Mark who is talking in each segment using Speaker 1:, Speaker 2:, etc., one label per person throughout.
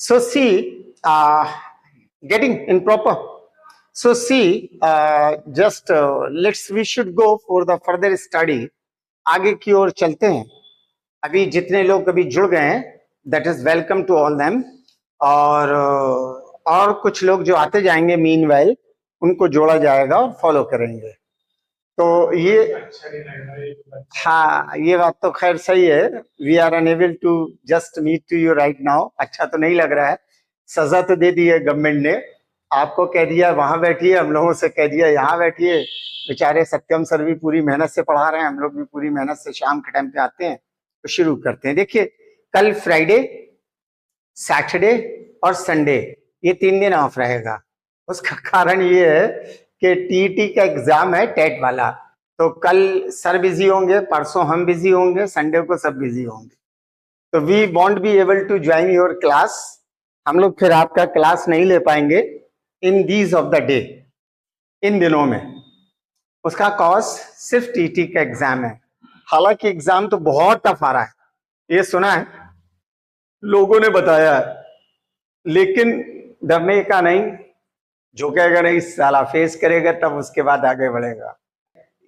Speaker 1: So see, getting in proper. So see, just we should go for the further study. आगे की ओर चलते हैं. अभी जितने लोग अभी जुड़ गए हैं, that is welcome to all them. और कुछ लोग जो आते जाएंगे meanwhile, उनको जोड़ा जाएगा और फॉलो करेंगे. तो ये हाँ, ये बात तो खैर सही है. We are unable to just meet to you right now. अच्छा तो नहीं लग रहा है. सजा तो दे दी है गवर्नमेंट ने. आपको कह दिया वहां बैठिए, हम लोगों से कह दिया यहाँ बैठिए. बेचारे सत्यम सर भी पूरी मेहनत से पढ़ा रहे हैं, हम लोग भी पूरी मेहनत से शाम के टाइम पे आते हैं. तो शुरू करते हैं. देखिए, कल फ्राइडे, सैटरडे और संडे ये 3 दिन ऑफ रहेगा. उसका कारण ये है कि टीईटी का एग्जाम है, टेट वाला. तो कल सर बिजी होंगे, परसों हम बिजी होंगे, संडे को सब बिजी होंगे. तो we won't be able to join your class. हम लोग फिर आपका क्लास नहीं ले पाएंगे in these of the day, इन दिनों में. उसका कॉज सिर्फ टीटी का एग्जाम है. हालांकि एग्जाम तो बहुत टफ आ रहा है, ये सुना है, लोगों ने बताया है. लेकिन डरने का नहीं, झुकेगा नहीं, साला फेस करेगा, तब उसके बाद आगे बढ़ेगा.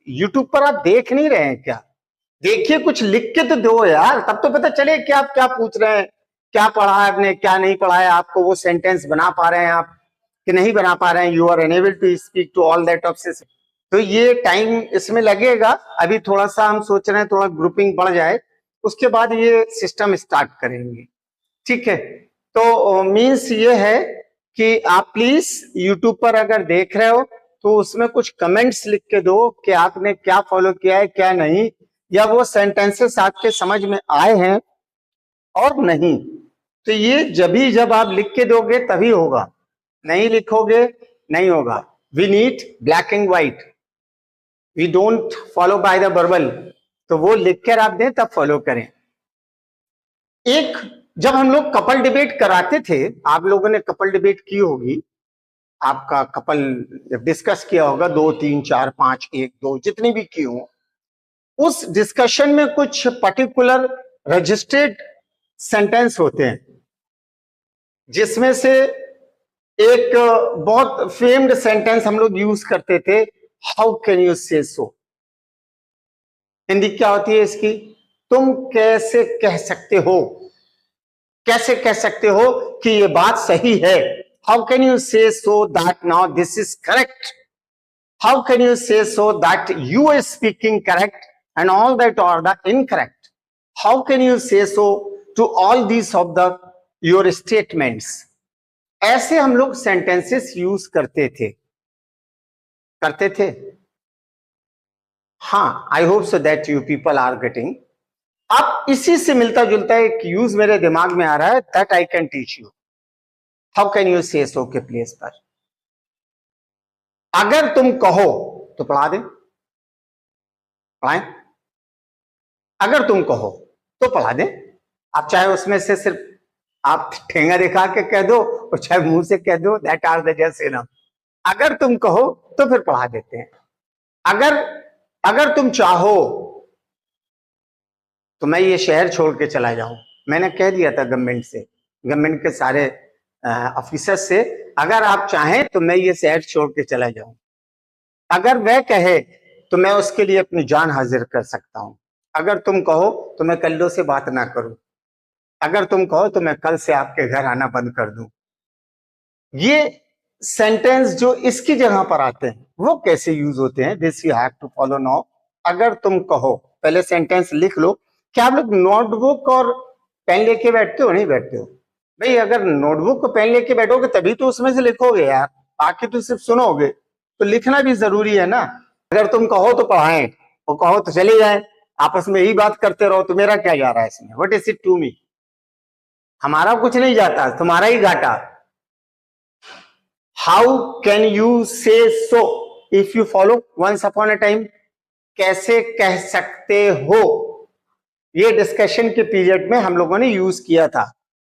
Speaker 1: यूट्यूब पर आप देख नहीं रहे हैं क्या? देखिए, कुछ लिख के तो दो यार, तब तो पता चले कि आप क्या पूछ रहे हैं, क्या पढ़ा है आपने, क्या नहीं पढ़ा है. आपको वो सेंटेंस बना पा रहे हैं आप कि नहीं बना पा रहे हैं. You are unable to speak to all that options. तो ये टाइम इसमें लगेगा. अभी थोड़ा सा हम सोच रहे हैं थोड़ा ग्रुपिंग बढ़ जाए, उसके बाद ये सिस्टम स्टार्ट करेंगे. ठीक है. तो मीन्स ये है कि आप प्लीज यूट्यूब पर अगर देख रहे हो तो उसमें कुछ कमेंट्स लिख के दो कि आपने क्या फॉलो किया है, क्या नहीं, या वो सेंटेंसेस आपके समझ में आए हैं और नहीं. तो ये जब आप लिख के दोगे तभी होगा, नहीं लिखोगे नहीं होगा. We need black and white, we don't follow by the verbal. तो वो लिख कर आप दें तब फॉलो करें. एक जब हम लोग कपल डिबेट कराते थे, आप लोगों ने कपल डिबेट की होगी, आपका कपल डिस्कस किया होगा, 2, 3, 4, 5, 1, 2 जितनी भी की हो. उस डिस्कशन में कुछ पर्टिकुलर रजिस्टर्ड सेंटेंस होते हैं, जिसमें से एक बहुत फेम्ड सेंटेंस हम लोग यूज करते थे, हाउ कैन यू से सो. हिंदी क्या होती है इसकी? तुम कैसे कह सकते हो, कैसे कह सकते हो कि ये बात सही है. How can you say so that now this is correct. How can you say so that you are speaking correct and all that are the incorrect. How can you say so to all these of the your statements? ऐसे हम लोग sentences use करते थे. हाँ, I hope so that you people are getting. अब इसी से मिलता जुलता एक यूज मेरे दिमाग में आ रहा है, that I can teach you. How can you say so के प्लेस पर अगर तुम कहो तो पढ़ा दें, पढ़ाएं. अगर तुम कहो तो पढ़ा दें. आप चाहे उसमें से सिर्फ आप ठेंगा दिखा के कह दो और चाहे मुंह से कह दो, that are the just enough. अगर तुम कहो तो फिर पढ़ा देते हैं. अगर तुम चाहो तो मैं ये शहर छोड़ के चला जाऊं. मैंने कह दिया था गवर्नमेंट से, गवर्नमेंट के सारे ऑफिसर से, अगर आप चाहें तो मैं ये शहर छोड़ के चला जाऊं. अगर वह कहे तो मैं उसके लिए अपनी जान हाजिर कर सकता हूं. अगर तुम कहो तो मैं कल्लों से बात ना करूं. अगर तुम कहो तो मैं कल से आपके घर आना बंद कर दूं. ये सेंटेंस जो इसकी जगह पर आते हैं वो कैसे यूज होते हैं, this you have to follow now. अगर तुम कहो, पहले सेंटेंस लिख लो. क्या आप लोग नोटबुक और पेन लेके बैठते हो? नहीं बैठते हो भाई. अगर नोटबुक और पेन लेके बैठोगे तभी तो उसमें से लिखोगे यार, बाकी तो सिर्फ सुनोगे. तो लिखना भी जरूरी है ना. अगर तुम कहो तो पढ़ाएं, और कहो तो चले जाए, आपस में यही बात करते रहो, तो मेरा क्या जा रहा है इसमें? What is it to me? हमारा कुछ नहीं जाता, तुम्हारा ही घाटा. How can you say so if you follow once upon a time. कैसे कह सकते हो, ये डिस्कशन के पीरियड में हम लोगों ने यूज किया था.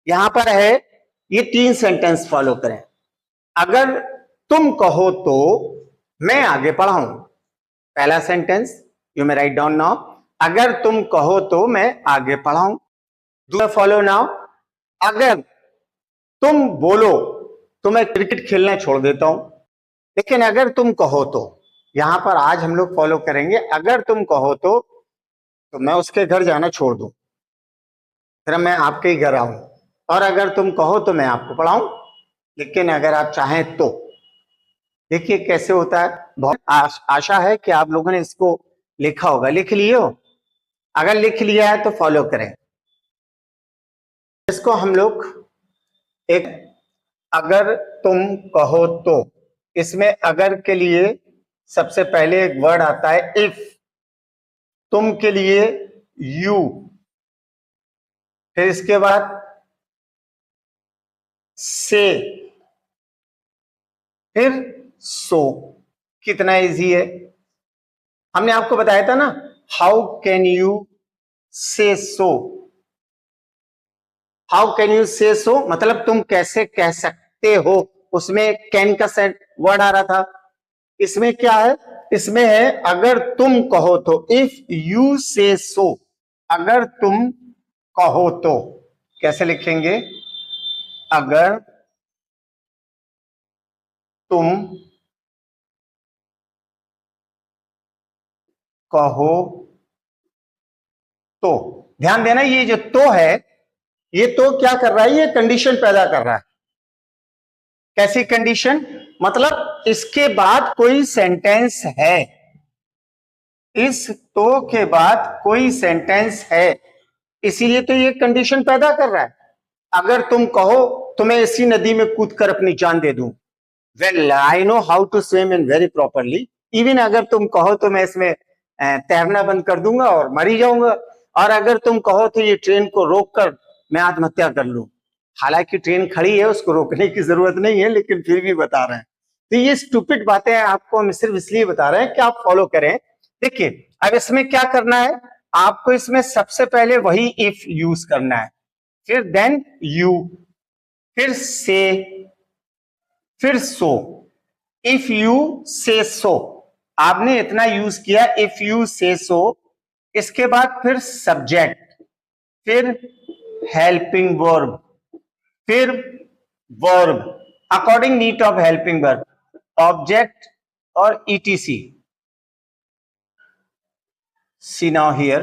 Speaker 1: यहां पर है ये 3 सेंटेंस फॉलो करें. अगर तुम कहो तो मैं आगे पढ़ाऊं. पहला sentence you may write down now. अगर तुम कहो तो मैं आगे पढ़ाऊं. दूसरा फॉलो नाउ. अगर तुम बोलो तो मैं क्रिकेट खेलना छोड़ देता हूं, लेकिन अगर तुम कहो तो, यहां पर आज हम लोग फॉलो करेंगे, अगर तुम कहो तो मैं उसके घर जाना छोड़ दूं, फिर मैं आपके ही घर आऊं, और अगर तुम कहो तो मैं आपको पढ़ाऊं, लेकिन अगर आप चाहें तो। देखिए कैसे होता है। बहुत आशा है कि आप लोगों ने इसको लिखा होगा। लिख लिए हो? अगर लिख लिया है तो फॉलो करें इसको। हम लोग एक अगर तुम कहो तो, इसमें अगर के लिए सबसे पहले एक वर्ड आता है इफ, तुम के लिए यू, फिर इसके बाद से, फिर सो। कितना इजी है। हमने आपको बताया था ना, how can you say so. How can you say सो मतलब तुम कैसे कह सकते हो, उसमें कैन का सेट वर्ड आ रहा था। इसमें क्या है? इसमें है अगर तुम कहो तो, इफ यू से सो, अगर तुम कहो तो। कैसे लिखेंगे? अगर तुम कहो तो। ध्यान देना, ये जो तो है, ये तो क्या कर रहा है? ये कंडीशन पैदा कर रहा है। कैसी कंडीशन? मतलब इसके बाद कोई सेंटेंस है, इस तो के बाद कोई सेंटेंस है, इसीलिए तो ये कंडीशन पैदा कर रहा है। अगर तुम कहो तो मैं इसी नदी में कूदकर अपनी जान दे दूं। Well I know how to swim in very properly. Even अगर तुम कहो तो मैं इसमें तैरना बंद कर दूंगा और मर ही जाऊंगा। और अगर तुम कहो तो ये ट्रेन को रोककर मैं आत्महत्या कर लूं। हालांकि ट्रेन खड़ी है, उसको रोकने की जरूरत नहीं है, लेकिन फिर भी बता रहे हैं। तो ये स्टूपिड बातें आपको हम सिर्फ इसलिए बता रहे हैं कि आप फॉलो करें। देखिए अब इसमें क्या करना है, आपको इसमें सबसे पहले वही इफ यूज करना है, फिर देन यू, फिर से, फिर सो। इफ यू से सो, आपने इतना यूज किया, इफ यू से सो। इसके बाद फिर सब्जेक्ट, फिर हेल्पिंग वर्ब, फिर verb according need of helping verb, object और etc. See now here,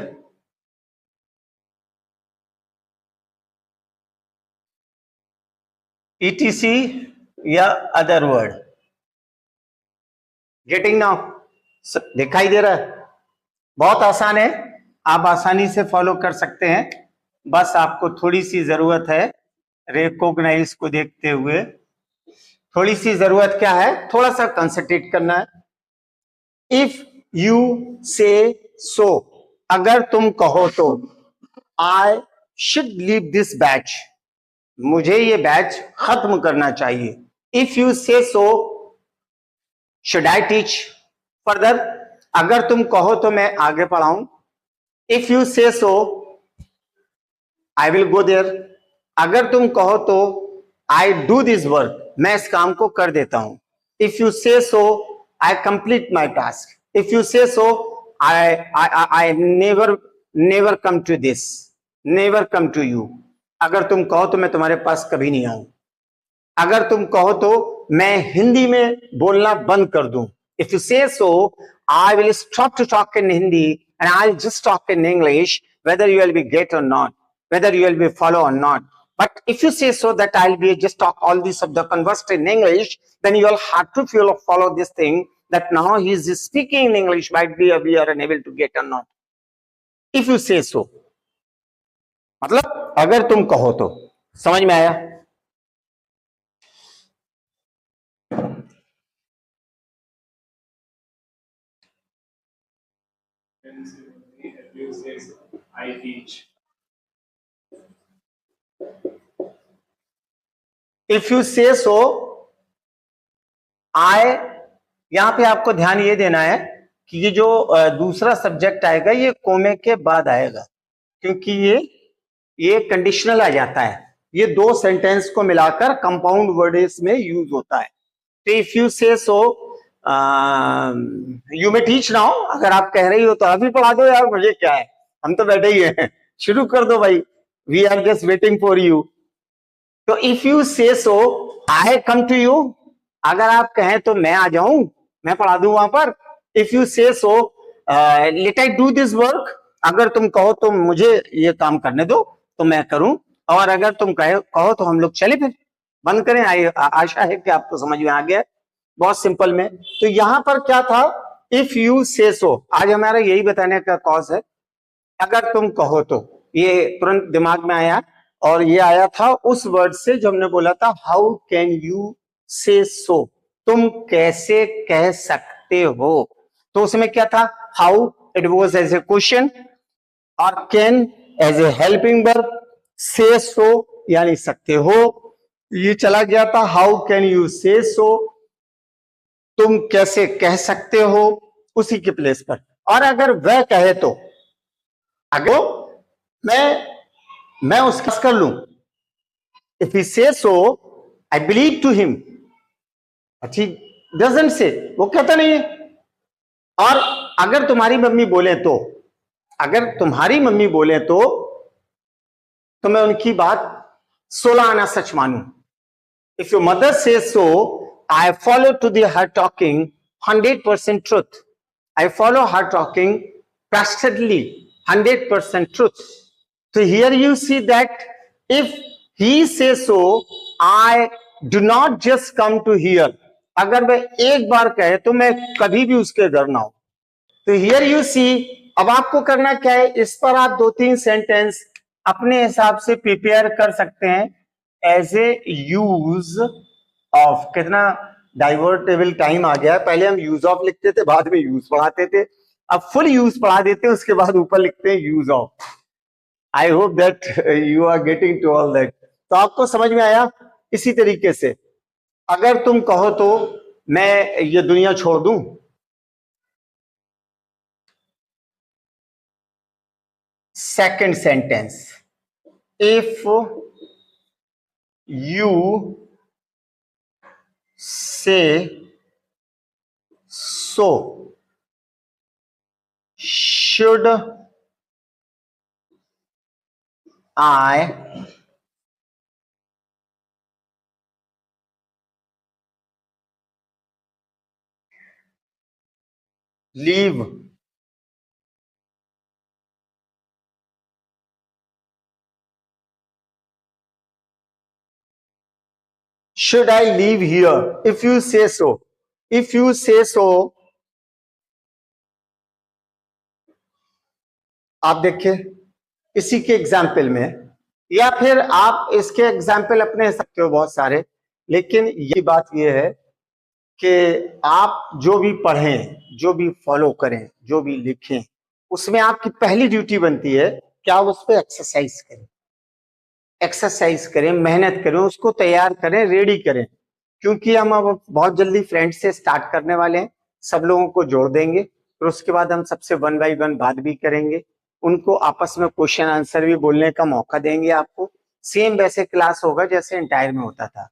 Speaker 1: etc या अदर वर्ड। Getting now? दिखाई दे रहा है? बहुत आसान है, आप आसानी से फॉलो कर सकते हैं। बस आपको थोड़ी सी जरूरत है रिकॉग्नाइज को देखते हुए। थोड़ी सी जरूरत क्या है? थोड़ा सा कंसंट्रेट करना है। इफ यू से सो, अगर तुम कहो तो, I should leave this batch, मुझे ये बैच खत्म करना चाहिए। If you say so, should I teach further, अगर तुम कहो तो मैं आगे पढ़ाऊं। If you say so, I will go there, अगर तुम कहो तो आई डू दिस वर्क, मैं इस काम को कर देता हूं। If you say so, I complete my task. If you say so, I never come to this, never come to you, अगर तुम कहो तो मैं तुम्हारे पास कभी नहीं आऊं। अगर तुम कहो तो मैं हिंदी में बोलना बंद कर दूं। If you say so, I will stop to talk in Hindi and I will just talk in English, whether you will be get or not, whether you will be follow or not. But if you say so that I'll be just talk all this of the conversed in English, then you will have to follow this thing that now he is speaking in English, might be we are unable to get or not. If you say so, मतलब अगर तुम कहो तो। समझ में आया?
Speaker 2: I teach.
Speaker 1: If you say so, आई, यहां पे आपको ध्यान ये देना है कि ये जो दूसरा सब्जेक्ट आएगा ये कोमे के बाद आएगा, क्योंकि ये कंडीशनल आ जाता है। ये दो सेंटेंस को मिलाकर कंपाउंड वर्ड्स में यूज होता है। तो if you say so, you may teach now, अगर आप कह रही हो तो अभी पढ़ा दो यार, मुझे क्या है, हम तो बैठे ही हैं। शुरू कर दो भाई, we are just waiting for you. तो if you say so I come to you, अगर आप कहें तो मैं आ जाऊं, मैं पढ़ा दूं वहां पर। If you say so let I do this work, अगर तुम कहो तो मुझे ये काम करने दो तो मैं करूं, और अगर तुम कहो तो हम लोग चले फिर बंद करें। आशा है कि आपको समझ में आ गया, बहुत सिंपल में। तो यहां पर क्या था, इफ यू से सो, आज हमारा यही बताने का कॉज है, अगर तुम कहो तो, ये तुरंत दिमाग में आया, और ये आया था उस वर्ड से जो हमने बोला था, हाउ कैन यू से सो, तुम कैसे कह सकते हो। तो उसमें क्या था, how it was as a question, और can as a helping verb, say so यानी सकते हो, ये चला गया था हाउ कैन यू से सो, तुम कैसे कह सकते हो, उसी के प्लेस पर। और अगर वह कहे तो, अगर मैं उसका कर लूं, इफ ही से so I believe to him, अच्छी डजंट से, वो कहता नहीं है। और अगर तुम्हारी मम्मी बोले तो, अगर तुम्हारी मम्मी बोले तो मैं उनकी बात 16 आना सच मानूं। If your mother say so I follow to the her talking 100% truth, I follow her talking trustedly 100% truth. So here you see that if he says so, I do not just come to hear. अगर मैं एक बार कहे तो मैं कभी भी उसके घर ना हूं। तो here you see, अब आपको करना क्या है, इस पर आप 2-3 सेंटेंस अपने हिसाब से प्रिपेयर कर सकते हैं एज ए यूज ऑफ। कितना डाइवर्टेबल टाइम आ गया है, पहले हम यूज ऑफ लिखते थे, बाद में यूज पढ़ाते थे, अब फुल यूज पढ़ा देते हैं, उसके बाद ऊपर लिखते हैं use of. I hope that you are getting to all that. तो आपको समझ में आया। इसी तरीके से अगर तुम कहो तो मैं ये दुनिया छोड़ दूं, second sentence, if you say so should I leave should I leave here, if you say so, if you say so, आप देखिए इसी के एग्जाम्पल में, या फिर आप इसके एग्जाम्पल अपने सकते हो बहुत सारे, लेकिन ये बात ये है कि आप जो भी पढ़ें, जो भी फॉलो करें, जो भी लिखें, उसमें आपकी पहली ड्यूटी बनती है कि आप उस पर एक्सरसाइज करें, एक्सरसाइज करें, मेहनत करें, उसको तैयार करें, रेडी करें। क्योंकि हम अब बहुत जल्दी फ्रेंड से स्टार्ट करने वाले हैं, सब लोगों को जोड़ देंगे, फिर उसके बाद हम सबसे 1 बाय 1 बात भी करेंगे, उनको आपस में क्वेश्चन आंसर भी बोलने का मौका देंगे आपको। सेम वैसे क्लास होगा जैसे एंटायर में होता था,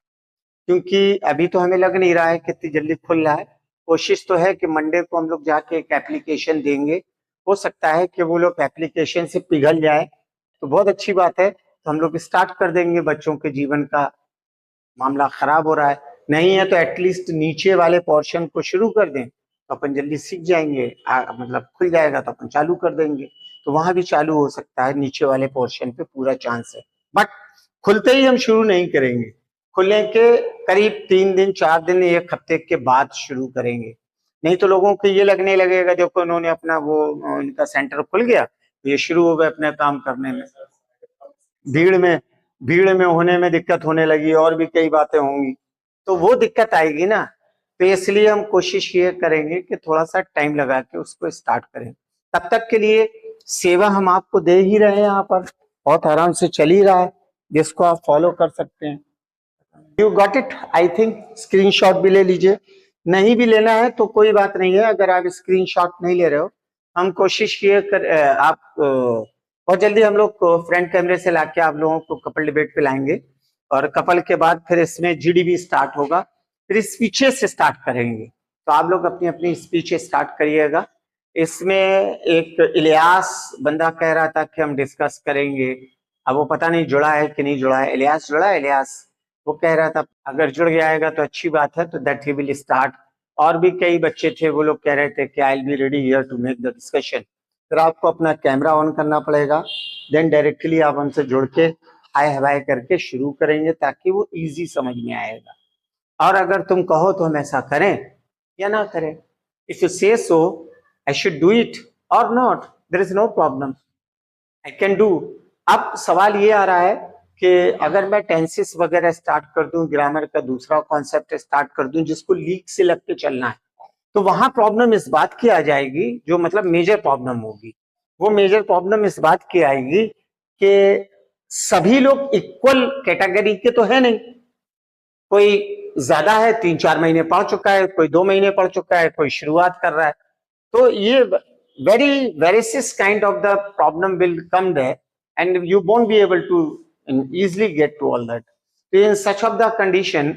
Speaker 1: क्योंकि अभी तो हमें लग नहीं रहा है कितनी जल्दी खुल रहा है। कोशिश तो है कि मंडे को हम लोग जाके एक एप्लीकेशन देंगे, हो सकता है कि वो लोग एप्लीकेशन से पिघल जाए तो बहुत अच्छी बात है, तो हम लोग स्टार्ट कर देंगे। बच्चों के जीवन का मामला खराब हो रहा है, नहीं है तो एटलीस्ट नीचे वाले पोर्शन को शुरू कर दें तो अपन जल्दी सीख जाएंगे, मतलब खुल जाएगा तो अपन चालू कर देंगे, तो वहां भी चालू हो सकता है। नीचे वाले पोर्शन पे पूरा चांस है, बट खुलते ही हम शुरू नहीं करेंगे, खुलने के करीब 3 दिन 4 दिन 1 हफ्ते के बाद शुरू करेंगे। नहीं तो लोगों को ये लगने लगेगा देखो उन्होंने अपना वो उनका सेंटर खुल गया तो ये शुरू हो गए अपने काम करने में, भीड़ में होने में दिक्कत होने लगी, और भी कई बातें होंगी, तो वो दिक्कत आएगी ना। तो इसलिए हम कोशिश ये करेंगे कि थोड़ा सा टाइम लगा के उसको स्टार्ट करें। तब तक के लिए सेवा हम आपको दे ही रहे हैं, यहाँ पर बहुत आराम से चल ही रहा है, जिसको आप फॉलो कर सकते हैं। You got it I think. Screenshot भी ले लीजिए, नहीं भी लेना है तो कोई बात नहीं है, अगर आप स्क्रीनशॉट नहीं ले रहे हो, हम कोशिश ये कर आप बहुत जल्दी हम लोग फ्रंट कैमरे से लाके आप लोगों को कपल डिबेट पे लाएंगे, और कपल के बाद फिर इसमें जीडीबी स्टार्ट होगा, फिर स्पीचेस से स्टार्ट करेंगे। तो आप लोग अपनी अपनी स्पीच स्टार्ट करिएगा। इसमें एक इलियास बंदा कह रहा था कि हम डिस्कस करेंगे अब वो पता नहीं जुड़ा है कि नहीं जुड़ा है। इलियास जुड़ा है? इलियास वो कह रहा था अगर जुड़ जाएगा तो अच्छी बात है, तो दैट ही विल स्टार्ट। और भी कई बच्चे थे, वो लोग कह रहे थे कि I will be ready here to make the discussion. फिर आपको अपना कैमरा ऑन करना पड़ेगा, देन डायरेक्टली आप हमसे जुड़ के हाय हाय करके शुरू करेंगे, ताकि वो इजी समझ में आएगा। और अगर तुम कहो तो हम ऐसा करें या ना करें, if you say so I should do it और not, there is no problem, I can do. अब सवाल ये आ रहा है कि अगर मैं टेंसेस वगैरह स्टार्ट कर दूं, ग्रामर का दूसरा कॉन्सेप्ट स्टार्ट कर दूं जिसको लीक से लग के चलना है, तो वहां प्रॉब्लम इस बात की आ जाएगी, जो मतलब मेजर प्रॉब्लम होगी, वो मेजर प्रॉब्लम इस बात की आएगी कि सभी लोग इक्वल कैटेगरी के तो है नहीं। कोई ज्यादा है, 3-4 महीने पढ़ चुका है, कोई 2 महीने पढ़ चुका है, कोई शुरुआत कर रहा है। तो ये very various kind of the problem will come there, and you won't be able to easily get to all that. In such of the condition,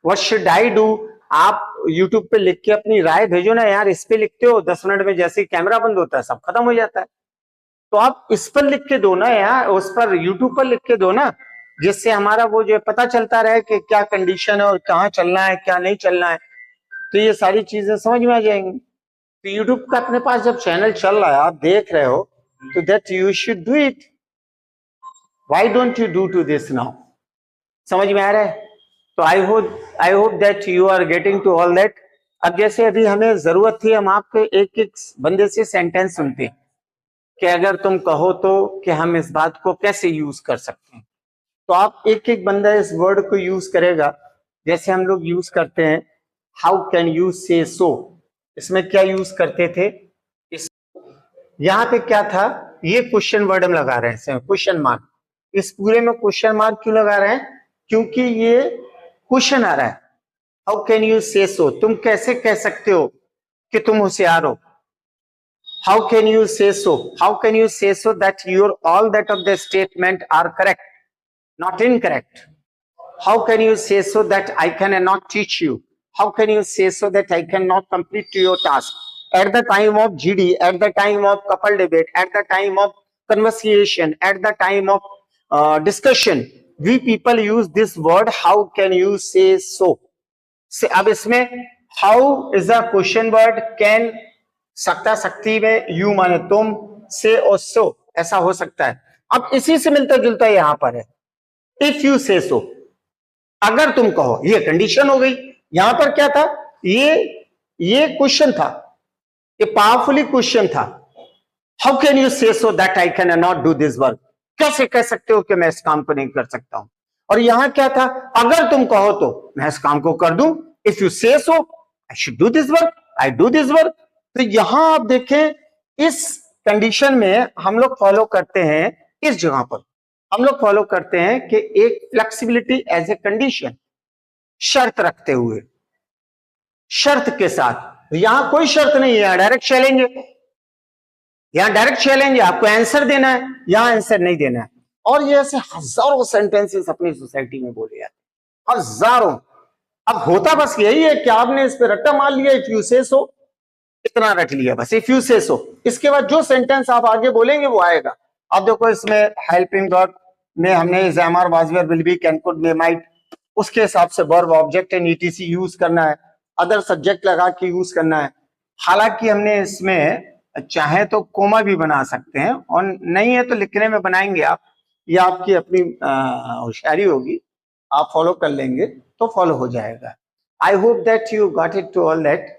Speaker 1: what should I do? आप YouTube पे लिख के अपनी राय भेजो ना यार। इस पे लिखते हो 10 मिनट में जैसे ही कैमरा बंद होता है सब खत्म हो जाता है, तो आप इस पर लिख के दो ना यार, उस पर YouTube पर लिख के दो ना, जिससे हमारा वो जो पता चलता रहे कि क्या कंडीशन है और कहाँ चलना है क्या नहीं चलना है, तो ये सारी चीजें समझ में आ जाएंगी। तो यूट्यूब का अपने पास जब चैनल चल रहा है, आप देख रहे हो, तो that you should do it. Why don't you do to this now? समझ में आ रहा है? तो I hope that you are getting to all that. अब जैसे अभी हमें जरूरत थी, हम आपके एक एक बंदे से सेंटेंस सुनते हैं कि अगर तुम कहो तो कि हम इस बात को कैसे यूज कर सकते हैं, तो आप एक एक बंदा इस वर्ड को यूज करेगा। जैसे हम लोग यूज करते हैं हाउ कैन यू से सो, इसमें क्या यूज करते थे? इस यहां पे क्या था, ये क्वेश्चन वर्ड हम लगा रहे हैं, क्वेश्चन मार्क। इस पूरे में क्वेश्चन मार्क क्यों लगा रहे हैं? क्योंकि ये क्वेश्चन आ रहा है, हाउ कैन यू से सो, तुम कैसे कह सकते हो कि तुम होशियार हो? How can you say so, how can you say so that your all that of the statement are correct, not incorrect? How can you say so that I cannot teach you? How can you say so that I cannot complete your task? At the time of GD, at the time of couple debate, at the time of conversation, at the time of discussion, we people use this word, how can you say so? अब इसमें how is a question word, can सकता सकती में you माने तुम, से और so ऐसा हो सकता है। अब इसी से मिलता जुलता यहां पर है, इफ यू से सो, अगर तुम कहो, ये कंडीशन हो गई। यहां पर क्या था, ये क्वेश्चन था, ये पावरफुली क्वेश्चन था, how can you say so that I can not do this work, कैसे कह सकते हो कि मैं इस काम को नहीं कर सकता हूं? और यहां क्या था, अगर तुम कहो तो मैं इस काम को कर दूं, if you say so I should do this work, I do this work. तो यहां आप देखें, इस कंडीशन में हम लोग फॉलो करते हैं, इस जगह पर हम लोग फॉलो करते हैं कि एक फ्लेक्सिबिलिटी एज ए कंडीशन, शर्त रखते हुए, शर्त के साथ। यहां कोई शर्त नहीं है, डायरेक्ट चलेंगे, यहां डायरेक्ट चलेंगे, आपको आंसर देना है, यहां आंसर नहीं देना है। और ये ऐसे हजारों सेंटेंसेस अपनी सोसाइटी में बोले जाते हैं, हजारों। अब होता बस यही है कि आपने इस पे रट्टा मार लिया, इफ यू से सो, इतना रट लिया बस, इफ यू से सो। इसके बाद जो सेंटेंस आप आगे बोलेंगे वो आएगा। अब देखो इसमें हेल्पिंग गॉड में हमने जैमर was were will be can could may might, उसके हिसाब से verb object and etc use करना है, अदर सब्जेक्ट लगा के यूज करना है। हालांकि हमने इसमें चाहे तो कोमा भी बना सकते हैं, और नहीं है तो लिखने में बनाएंगे आप, ये आपकी अपनी होशियारी होगी, आप फॉलो कर लेंगे तो फॉलो हो जाएगा। I hope that you got it to all that.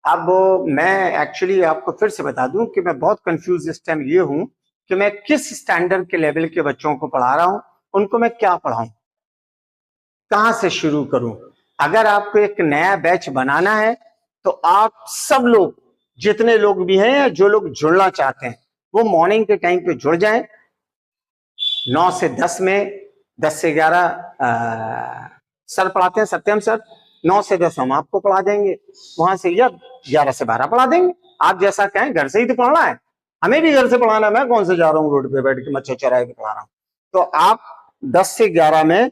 Speaker 1: अब मैं एक्चुअली आपको फिर से बता दूं कि मैं बहुत कंफ्यूज इस टाइम ये हूं कि मैं किस स्टैंडर्ड के लेवल के बच्चों को पढ़ा रहा हूं, उनको मैं क्या पढ़ाऊं, कहां से शुरू करूं। अगर आपको एक नया बैच बनाना है तो आप सब लोग, जितने लोग भी हैं या जो लोग जुड़ना चाहते हैं, वो मॉर्निंग के टाइम पे जुड़ जाएं। 9 से 10 में, 10 से 11 सर पढ़ाते हैं, सत्यम सर। 9 से 10 हम आपको पढ़ा देंगे, वहां से या 11 से 12 पढ़ा देंगे, आप जैसा कहें। घर से ही तो पढ़ना है, हमें भी घर से पढ़ाना है, मैं कौन से जा रहा हूँ रोड पे बैठ के मच्छर चराए के पढ़ा रहा हूँ। तो आप 10 से 11 में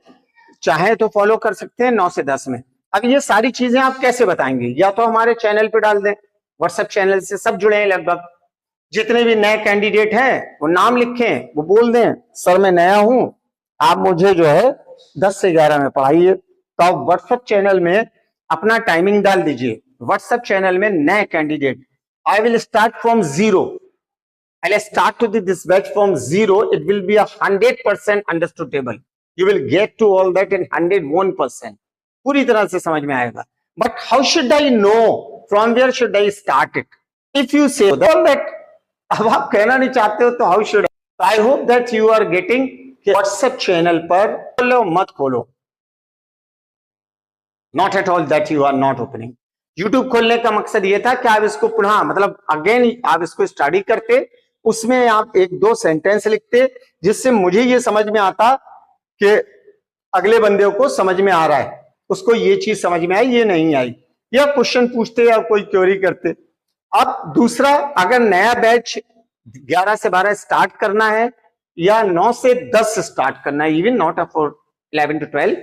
Speaker 1: चाहे तो फॉलो कर सकते हैं, 9 से 10 में। अब ये सारी चीजें आप कैसे बताएंगे, या तो हमारे चैनल पे डाल दें, व्हाट्सएप चैनल से सब जुड़े हैं लगभग, जितने भी नए कैंडिडेट हैं वो नाम लिखें, वो बोल दें सर मैं नया हूं, आप मुझे जो है 10 से 11 में पढ़ाइए। तो आप व्हाट्सएप चैनल में अपना टाइमिंग डाल दीजिए। व्हाट्सएप चैनल में नए candidate, I will start from zero, I'll start to this batch from zero. It will be 100% understandable. You will get to all that in 101%. पूरी तरह से समझ में आएगा। But how should I know? From where should I start it? If you say all that, अब आप कहना नहीं चाहते हो तो how should I? I hope that you are getting WhatsApp channel पर खोलो मत खोलो। Not at all that you are not opening. YouTube खोलने का मकसद ये था कि आप इसको पुनः मतलब अगेन आप इसको स्टडी करते, उसमें आप एक दो सेंटेंस लिखते जिससे मुझे ये समझ में आता कि अगले बंदे को समझ में आ रहा है, उसको ये चीज समझ में आई ये नहीं आई, या क्वेश्चन पूछते या कोई क्वेरी करते। अब दूसरा, अगर नया बैच 11 से 12 स्टार्ट करना है या 9 से 10 स्टार्ट करना है, इवन नॉट फॉर 11 to 12,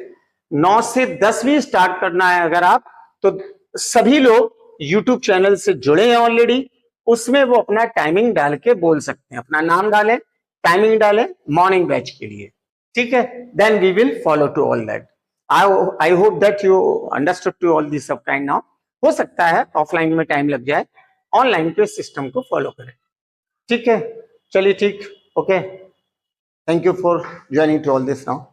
Speaker 1: 9 से 10 भी स्टार्ट करना है अगर आप, तो सभी लोग YouTube चैनल से जुड़े हैं ऑलरेडी, उसमें वो अपना टाइमिंग डाल के बोल सकते हैं, अपना नाम डालें, टाइमिंग डालें मॉर्निंग बैच के लिए, ठीक है। Then we will follow to all that. I hope that you understood to all this सब काइंड नाउ। हो सकता है ऑफलाइन में टाइम लग जाए, ऑनलाइन के सिस्टम को फॉलो करें, ठीक है। चलिए ठीक, okay, thank you for joining two all this now.